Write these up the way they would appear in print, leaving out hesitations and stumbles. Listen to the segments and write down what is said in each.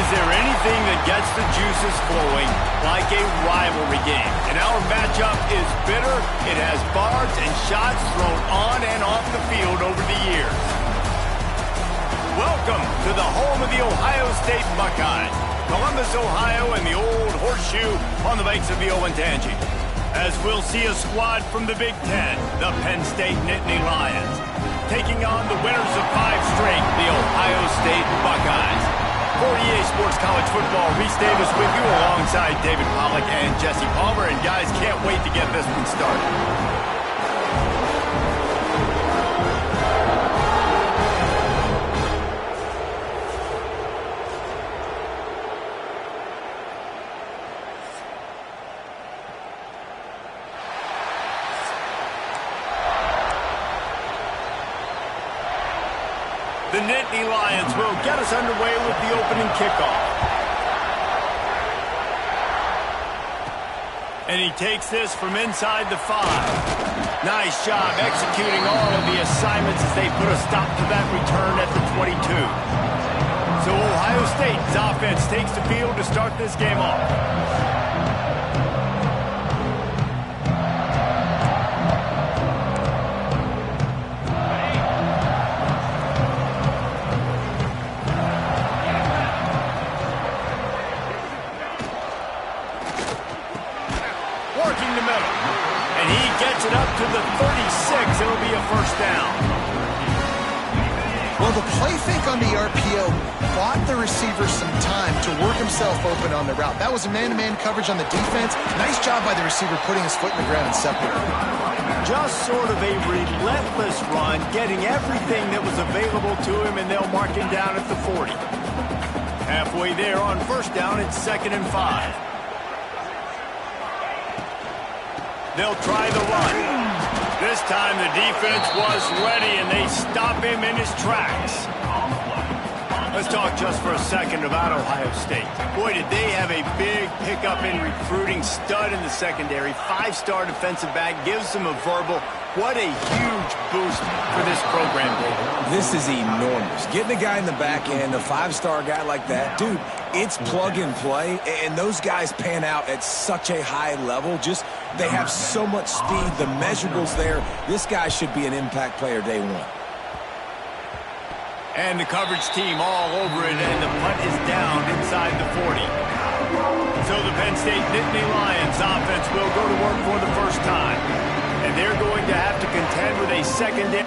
Is there anything that gets the juices flowing like a rivalry game? And our matchup is bitter. It has barbs and shots thrown on and off the field over the years. Welcome to the home of the Ohio State Buckeyes, Columbus, Ohio, and the old horseshoe on the banks of the Olentangy. As we'll see a squad from the Big Ten, the Penn State Nittany Lions, taking on the winners of 5 straight, the Ohio State Buckeyes. For EA Sports College Football, Reese Davis with you alongside David Pollack and Jesse Palmer. And guys, can't wait to get this one started. The Nittany Lions will get us underway with the opening kickoff. And he takes this from inside the 5. Nice job executing all of the assignments as they put a stop to that return at the 22. So Ohio State's offense takes the field to start this game off. It up to the 36. It'll be a first down. Well, the play fake on the RPO bought the receiver some time to work himself open on the route. That was a man-to-man coverage on the defense. Nice job by the receiver putting his foot in the ground and separating. Just sort of a relentless run, getting everything that was available to him, and they'll mark him down at the 40. Halfway there on first down, it's 2nd and 5. They'll try the run. This time the defense was ready, and they stop him in his tracks. Let's talk just for a second about Ohio State. Boy, did they have a big pickup in recruiting. Stud in the secondary. 5-star defensive back. Gives them a verbal. What a huge boost for this program, David. This is enormous. Getting a guy in the back end, a 5-star guy like that, dude, it's plug and play, and those guys pan out at such a high level. Just, they have so much speed. The measurables there. This guy should be an impact player day one. And the coverage team all over it, and the punt is down inside the 40. So the Penn State Nittany Lions offense will go to work for the first time. And they're going to have to contend with a second down.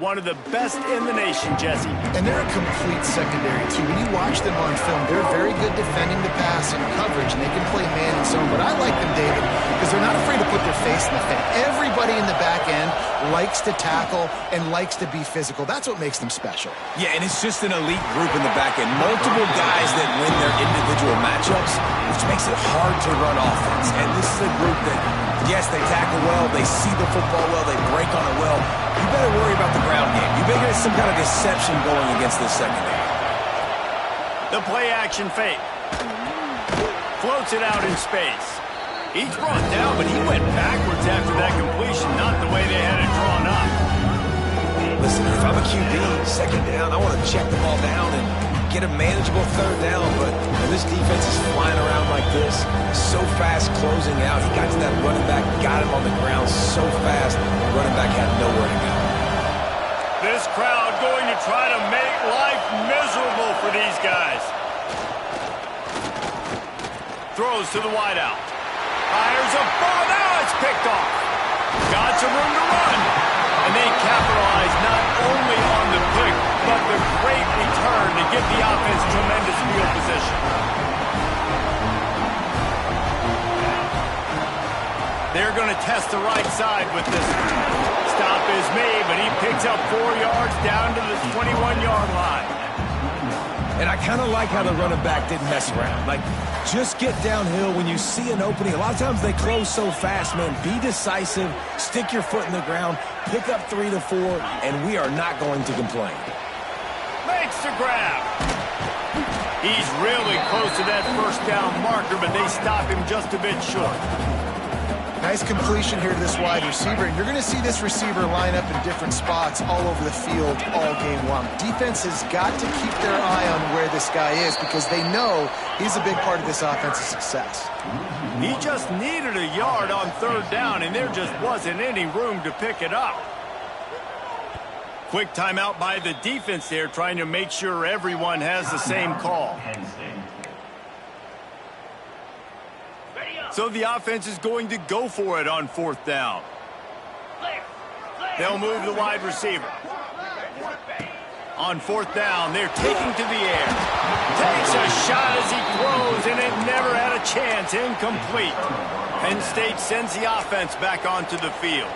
One of the best in the nation, Jesse. And they're a complete secondary, too. When you watch them on film, they're very good defending the pass and coverage, and they can play man and zone. But I like them, David, because they're not afraid to put their face in the thing. Everybody in the back end likes to tackle and likes to be physical. That's what makes them special. Yeah, and it's just an elite group in the back end. Multiple guys that win their individual matchups, which makes it hard to run offense. And this is a group that, yes, they tackle well, they see the football well, they break on it well. You better worry about the ground game. You better get some kind of deception going against this secondary. The play action fake. Floats it out in space. He's brought down, but he went backwards after that completion, not the way they had it drawn up. Listen, if I'm a QB, second down, I want to check the ball down and get a manageable third down, but when this defense is flying around like this, so fast closing out, he got to that running back, got him on the ground so fast, the running back had nowhere to go. This to try to make life miserable for these guys. Throws to the wideout. Fires a ball. Now it's picked off. Got some room to run. And they capitalize not only on the pick, but the great return to give the offense tremendous field position. They're going to test the right side with this. Stop is made, but he picks up 4 yards down to the 21-yard line. And I kind of like how the running back didn't mess around. Like, just get downhill when you see an opening. A lot of times they close so fast, man. Be decisive, stick your foot in the ground, pick up 3 to 4, and we are not going to complain. Makes the grab. He's really close to that first down marker, but they stop him just a bit short. Nice completion here to this wide receiver. And you're going to see this receiver line up in different spots all over the field all game long. Defense has got to keep their eye on where this guy is because they know he's a big part of this offense's success. He just needed a yard on third down, and there just wasn't any room to pick it up. Quick timeout by the defense there, trying to make sure everyone has the same call. So the offense is going to go for it on fourth down. They'll move the wide receiver. On fourth down, they're taking to the air. Takes a shot as he throws, and it never had a chance. Incomplete. Penn State sends the offense back onto the field.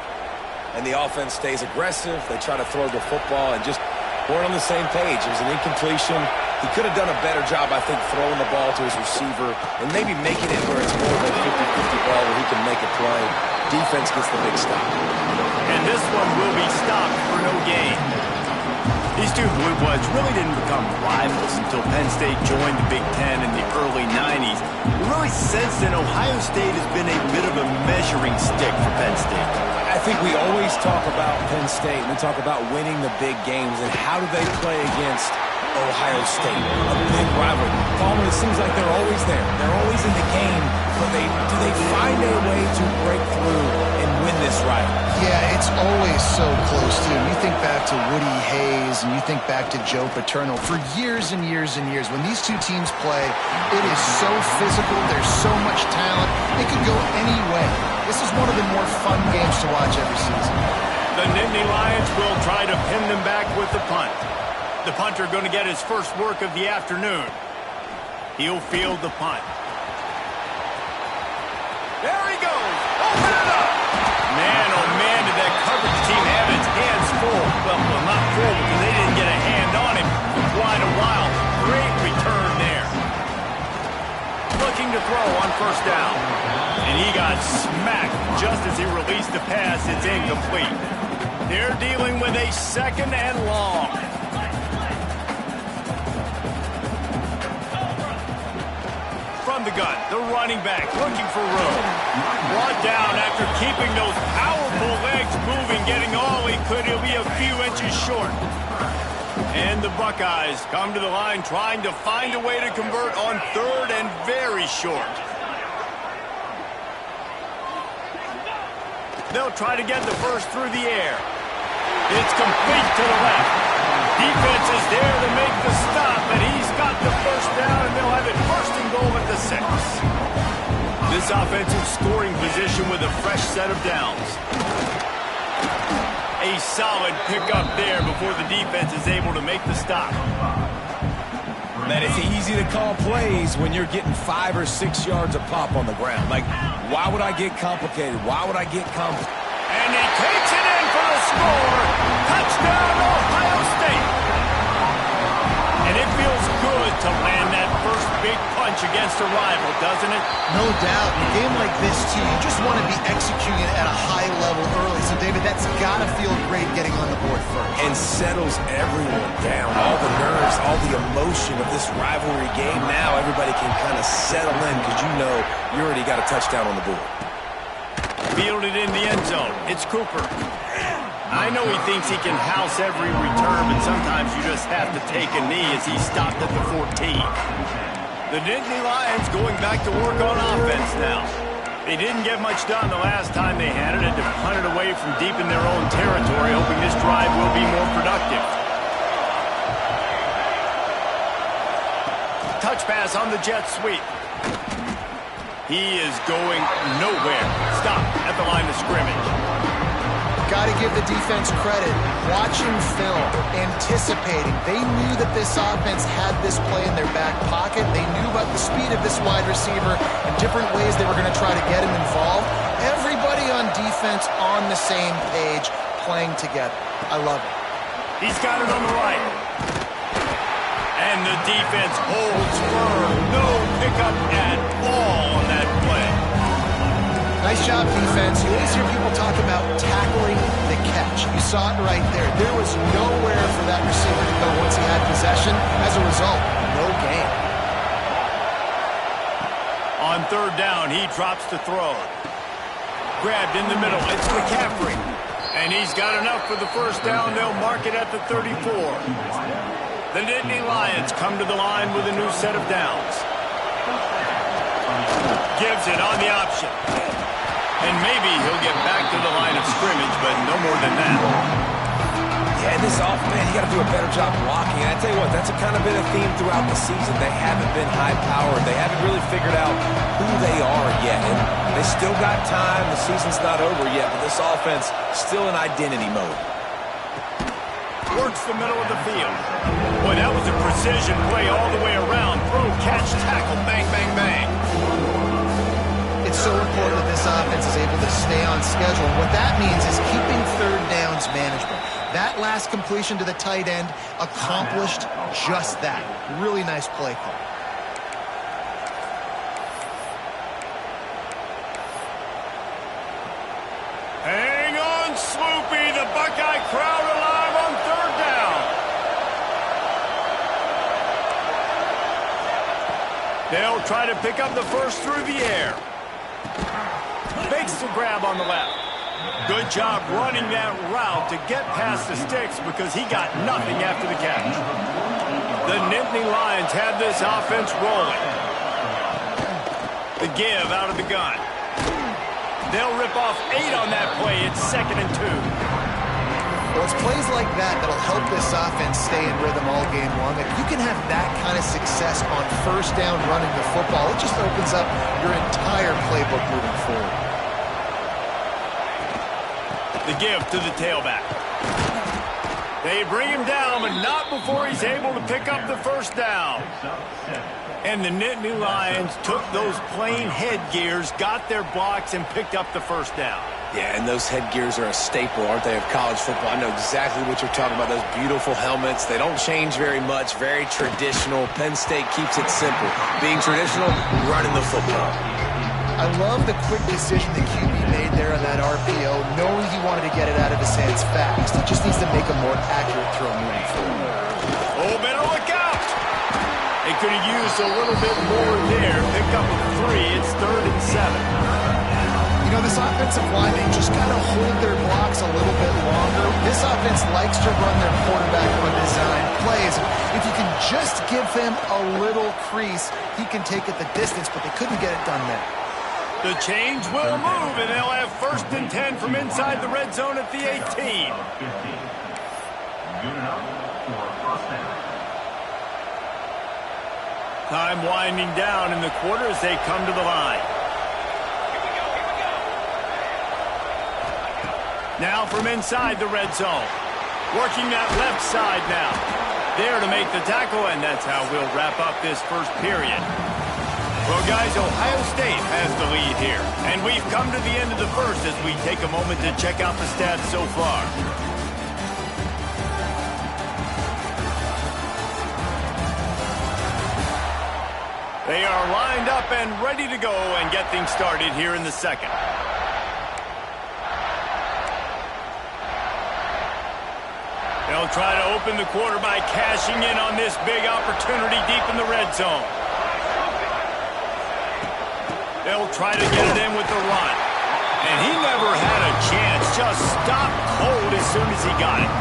And the offense stays aggressive. They try to throw the football and just weren't on the same page. It was an incompletion. He could have done a better job, I think, throwing the ball to his receiver and maybe making it where it's more of a 50-50 ball where he can make a play. Defense gets the big stop. And this one will be stopped for no gain. These two Blue Bloods really didn't become rivals until Penn State joined the Big Ten in the early 90s. Really, since then, Ohio State has been a bit of a measuring stick for Penn State. I think we always talk about Penn State and we talk about winning the big games and how do they play against Ohio State, a big rivalry. Palmer, it seems like they're always there. They're always in the game, but do they find a way to break through and win this rivalry? Yeah, it's always so close to him. You think back to Woody Hayes and you think back to Joe Paterno. For years and years and years, when these two teams play, it is so physical. There's so much talent. It could go any way. This is one of the more fun games to watch every season. The Nittany Lions will try to pin them back with the punt. The punter going to get his first work of the afternoon. He'll field the punt. There he goes. Open it up. Man, oh man, did that coverage team have its hands full. Well, not full because they didn't get a hand on him for quite a while. Great return there. Looking to throw on first down. And he got smacked just as he released the pass. It's incomplete. They're dealing with a second and long. From the gun, the running back looking for room. Brought down after keeping those powerful legs moving, getting all he could. He'll be a few inches short. And the Buckeyes come to the line trying to find a way to convert on third and very short. They'll try to get the first through the air. It's complete to the left. Defense is there to make the stop, and he's got the first down, and they'll have it first and goal at the 6. This offensive scoring position with a fresh set of downs. A solid pickup there before the defense is able to make the stop. Man, it's easy to call plays when you're getting 5 or 6 yards a pop on the ground. Like, why would I get complicated? Why would I get complicated? And he takes it in for the score. Touchdown, Ohio State. And it feels good to land that first big punch against a rival, doesn't it? No doubt. In a game like this, too, you just want to be executing at a high level early. So, David, that's got to feel great getting on the board first. And settles everyone down. All the nerves, all the emotion of this rivalry game. Now everybody can kind of settle in because you know you already got a touchdown on the board. Fielded in the end zone. It's Cooper. I know he thinks he can house every return, but sometimes you just have to take a knee as he stopped at the 14. The Nittany Lions going back to work on offense now. They didn't get much done the last time they had it, and to punt it away from deep in their own territory, hoping this drive will be more productive. launch pass on the jet sweep. He is going nowhere. Stop at the line of scrimmage. Got to give the defense credit. Watching film, anticipating. They knew that this offense had this play in their back pocket. They knew about the speed of this wide receiver and different ways they were going to try to get him involved. Everybody on defense on the same page, playing together. I love it. He's got it on the right. And the defense holds firm. No pickup at all on that play. Nice job, defense. You always hear people talk about tackling the catch. You saw it right there. There was nowhere for that receiver to go once he had possession. As a result, no gain. On third down, he drops to throw. Grabbed in the middle. It's McCaffrey. And he's got enough for the first down. They'll mark it at the 34. The Nittany Lions come to the line with a new set of downs. Gives it on the option. And maybe he'll get back to the line of scrimmage, but no more than that. Yeah, this offense, man, you got to do a better job blocking. And I tell you what, that's kind of been a theme throughout the season. They haven't been high-powered. They haven't really figured out who they are yet. And they still got time. The season's not over yet, but this offense still in identity mode. Works the middle of the field. Boy, that was a precision play all the way around. Throw, catch, tackle, bang, bang, bang. It's so important that this offense is able to stay on schedule. What that means is keeping third downs manageable. That last completion to the tight end accomplished just that. Really nice play call. Hang on, Sloopy. The Buckeye crowd alive on third down. They'll try to pick up the first through the air. Makes the grab on the left. Good job running that route to get past the sticks because he got nothing after the catch. The Nittany Lions have this offense rolling. The give out of the gun. They'll rip off 8 on that play. It's 2nd and 2. Well, it's plays like that that'll help this offense stay in rhythm all game long. If you can have that kind of success on first down running the football, it just opens up your entire playbook moving forward. The give to the tailback. They bring him down, but not before he's able to pick up the first down. And the Nittany Lions took those plain headgears, got their blocks, and picked up the first down. Yeah, and those headgears are a staple, aren't they, of college football? I know exactly what you're talking about, those beautiful helmets. They don't change very much, very traditional. Penn State keeps it simple. Being traditional, running the football. I love the quick decision the QB made there on that RPO, knowing he wanted to get it out of his hands fast. He just needs to make a more accurate throw moving forward. Oh, better look out! They could have used a little bit more there. Pick up a 3. It's 3rd and 7. You know, this offensive line, they just got to hold their blocks a little bit longer. This offense likes to run their quarterback on design plays. If you can just give him a little crease, he can take it the distance, but they couldn't get it done there. The change will move, and they'll have 1st and 10 from inside the red zone at the 18. Time winding down in the quarter as they come to the line. Now from inside the red zone. Working that left side now. There to make the tackle, and that's how we'll wrap up this first period. Well, guys, Ohio State has the lead here. And we've come to the end of the first as we take a moment to check out the stats so far. They are lined up and ready to go and get things started here in the second. They'll try to open the quarter by cashing in on this big opportunity deep in the red zone. They'll try to get it in with the run. And he never had a chance. Just stopped cold as soon as he got it.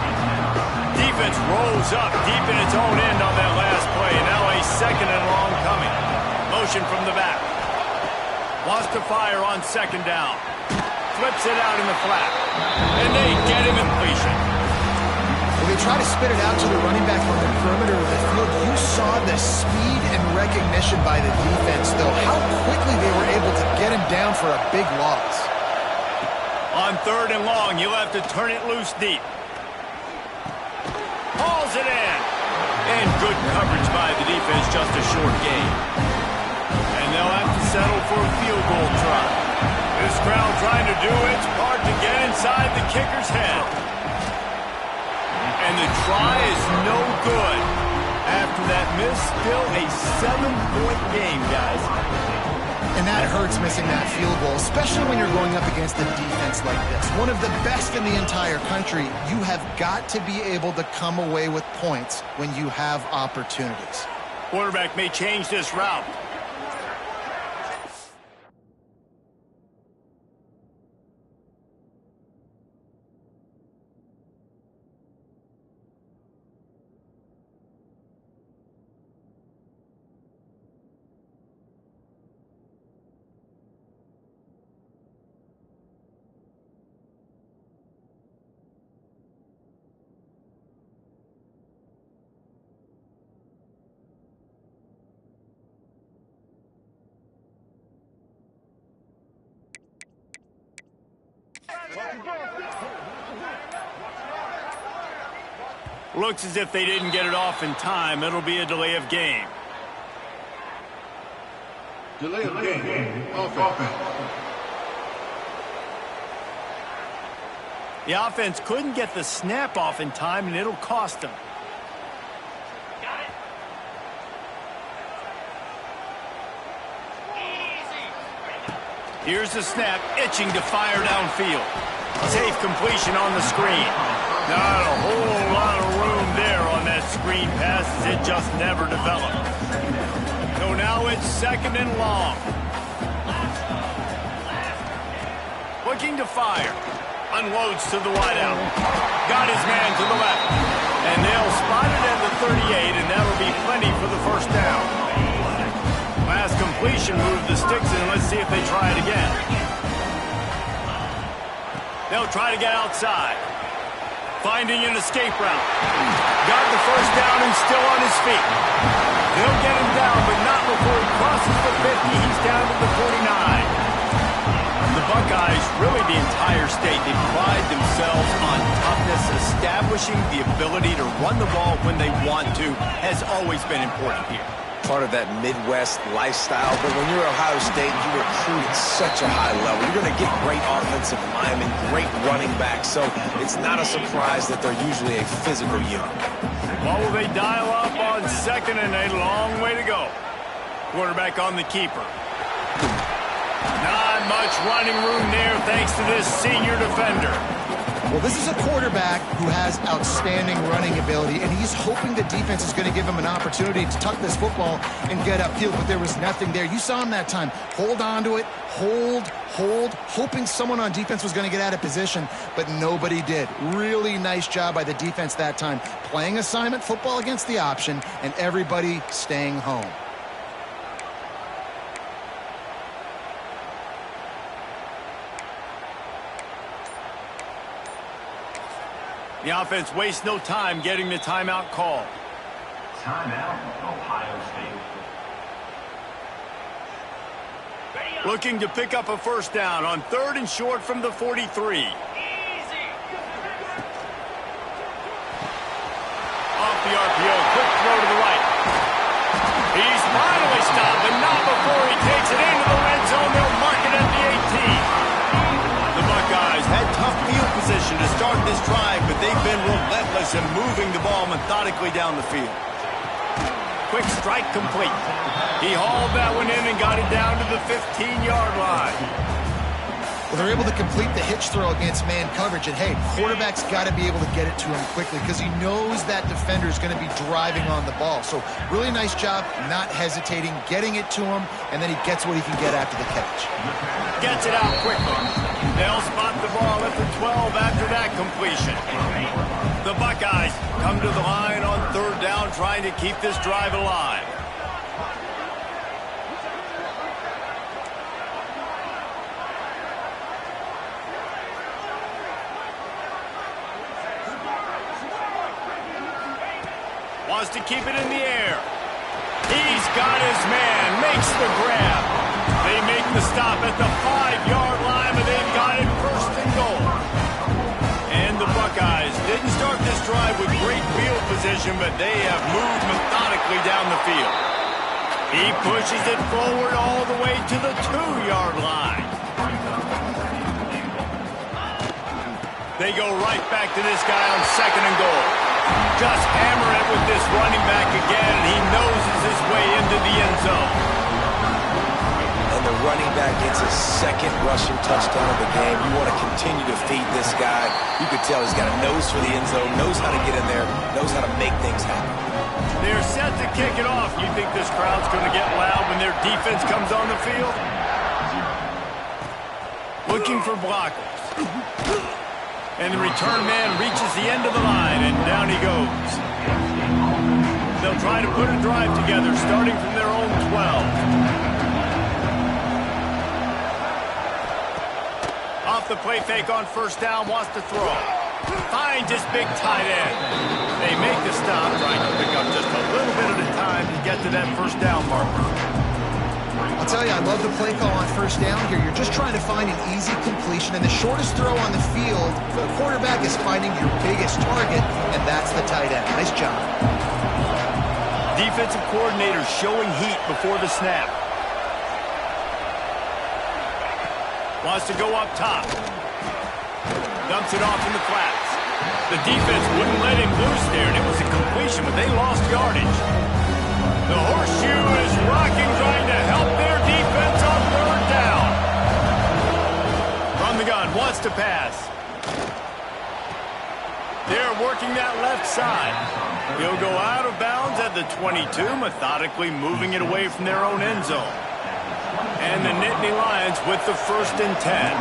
Defense rolls up deep in its own end on that last play. Now a 2nd and long coming. Motion from the back. Wants to fire on 2nd down. Flips it out in the flat. And they get him completion. Well, they try to spit it out to the running back on the perimeter of the field. You saw the speed and recognition by the defense, though, how quickly they were able to get him down for a big loss. On 3rd and long, you'll have to turn it loose deep. Hauls it in. And good coverage by the defense, just a short gain. And they'll have to settle for a field goal try. This crowd trying to do its part to get inside the kicker's head. And the try is no good. After that miss, still a 7-point game, guys. And that hurts missing that field goal, especially when you're going up against a defense like this. One of the best in the entire country. You have got to be able to come away with points when you have opportunities. Quarterback may change this route. Looks as if they didn't get it off in time. It'll be a delay of game. Delay of game. Offense. The offense couldn't get the snap off in time, and it'll cost them. Here's the snap, itching to fire downfield. Safe completion on the screen. Not a whole lot of room there on that screen pass, as it just never developed. So now it's 2nd and long. Looking to fire. Unloads to the wideout. Got his man to the left. And they'll spot it at the 38, and that'll be plenty for the 1st down. Last completion moved the sticks in. Let's see if they try it again. They'll try to get outside. Finding an escape route. Got the 1st down and still on his feet. They'll get him down, but not before he crosses the 50. He's down to the 49. The Buckeyes, really the entire state, they pride themselves on toughness. Establishing the ability to run the ball when they want to has always been important here. Part of that Midwest lifestyle, but when you're Ohio State, you recruit at such a high level. You're going to get great offensive linemen, great running backs, so it's not a surprise that they're usually a physical unit. What will they dial up on 2nd and a long way to go? Quarterback on the keeper. Not much running room there thanks to this senior defender. Well, this is a quarterback who has outstanding running ability, and he's hoping the defense is going to give him an opportunity to tuck this football and get upfield, but there was nothing there. You saw him that time. Hold on to it, hold, hoping someone on defense was going to get out of position, but nobody did. Really nice job by the defense that time, playing assignment football against the option, and everybody staying home. The offense wastes no time getting the timeout call. Timeout, Ohio State. Looking to pick up a 1st down on 3rd and short from the 43. Easy. Off the RPO, quick throw to the right. He's finally stopped, but not before he takes it into the red zone. They'll mark it at the 18. The Buckeyes had tough field position to start this drive, but they've been relentless in moving the ball methodically down the field. Quick strike complete. He hauled that one in and got it down to the 15-yard line. Well, they're able to complete the hitch throw against man coverage, and hey, quarterback's got to be able to get it to him quickly because he knows that defender is going to be driving on the ball. So really nice job, not hesitating, getting it to him, and then he gets what he can get after the catch. Gets it out quickly. They'll spot the ball at the 12 after that completion. The Buckeyes come to the line on 3rd down, trying to keep this drive alive. Wants to keep it in the air. He's got his man. Makes the grab. They make the stop at the 5-yard line, but they've got it first and goal. And the Buckeyes didn't start this drive with great field position, but they have moved methodically down the field. He pushes it forward all the way to the 2-yard line. They go right back to this guy on second and goal. Just hammer it with this running back again, and he noses his way into the end zone. And the running back gets his second rushing touchdown of the game. You want to continue to feed this guy. You could tell he's got a nose for the end zone, knows how to get in there, knows how to make things happen. They're set to kick it off. You think this crowd's going to get loud when their defense comes on the field? Looking for blockers. And the return man reaches the end of the line, and down he goes. They'll try to put a drive together, starting from their own 12. Off the play fake on first down, wants to throw. Finds his big tight end. They make the stop, trying to pick up just a little bit at a time to get to that first down marker. I'll tell you, I love the play call on first down here. You're just trying to find an easy completion, and the shortest throw on the field for the quarterback is finding your biggest target, and that's the tight end. Nice job. Defensive coordinator showing heat before the snap. Wants to go up top. Dumps it off in the flats. The defense wouldn't let him loose there, and it was a completion, but they lost yardage. The horseshoe is rocking, trying to help their defense on third down. From the gun, wants to pass. They're working that left side. He'll go out of bounds at the 22, methodically moving it away from their own end zone. And the Nittany Lions with the 1st and 10.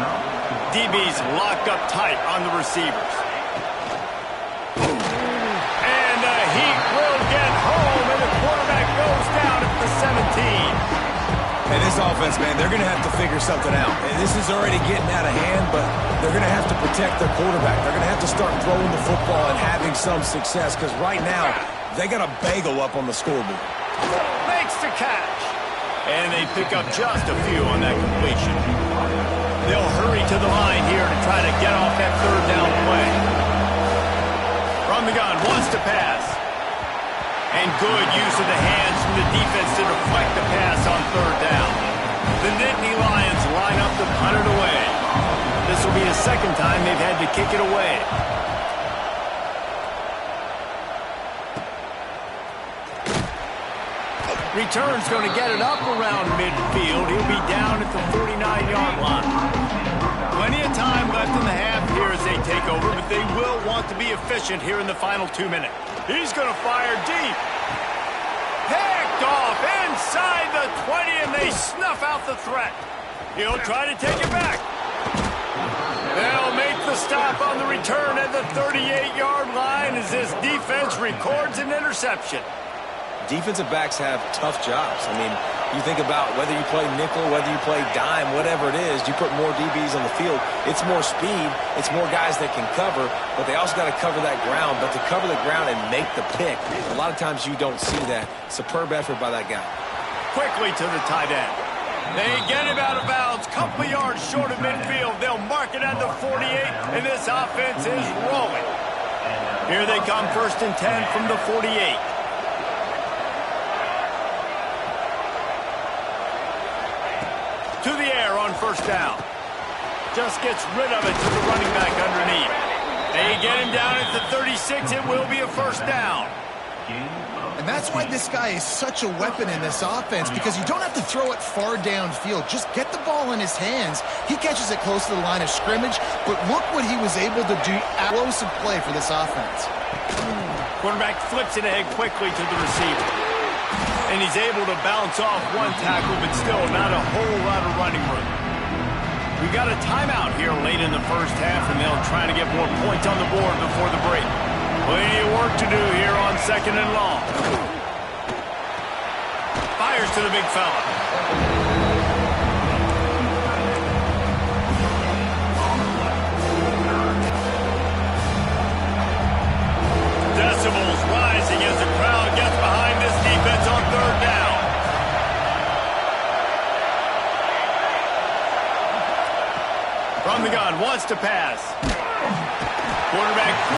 DBs locked up tight on the receivers. And the Heat will get home, and the quarterback goes down at the 17. And this offense, man, they're going to have to figure something out. And this is already getting out of hand, but they're going to have to protect their quarterback. They're going to have to start throwing the football and having some success, because right now, they got a bagel up on the scoreboard. Makes the catch. And they pick up just a few on that completion. They'll hurry to the line here to try to get off that third down play. From the gun, wants to pass. And good use of the hands from the defense to deflect the pass on third down. The Nittany Lions line up to punt it away. This will be the second time they've had to kick it away. Return's going to get it up around midfield. He'll be down at the 49-yard line. Plenty of time left in the half here as they take over, but they will want to be efficient here in the final 2 minutes. He's going to fire deep. Picked off inside the 20, and they snuff out the threat. He'll try to take it back. They'll make the stop on the return at the 38-yard line as this defense records an interception. Defensive backs have tough jobs. I mean, you think about whether you play nickel, whether you play dime, whatever it is, you put more DBs on the field. It's more speed. It's more guys that can cover, but they also got to cover that ground. But to cover the ground and make the pick, a lot of times you don't see that. Superb effort by that guy. Quickly to the tight end. They get him out of bounds, couple of yards short of midfield. They'll mark it at the 48, and this offense is rolling. Here they come, 1st and 10 from the 48. To the air on first down. Just gets rid of it to the running back underneath. They get him down at the 36. It will be a first down. And that's why this guy is such a weapon in this offense, because you don't have to throw it far downfield. Just get the ball in his hands. He catches it close to the line of scrimmage, but look what he was able to do. Explosive play for this offense. Quarterback flips it ahead quickly to the receiver. And he's able to bounce off one tackle, but still not a whole lot of running room. We got a timeout here late in the first half, and they'll try to get more points on the board before the break. Plenty of work to do here on 2nd and long. Fires to the big fella. Decibels rising as the crowd From the gun, wants to pass. Quarterback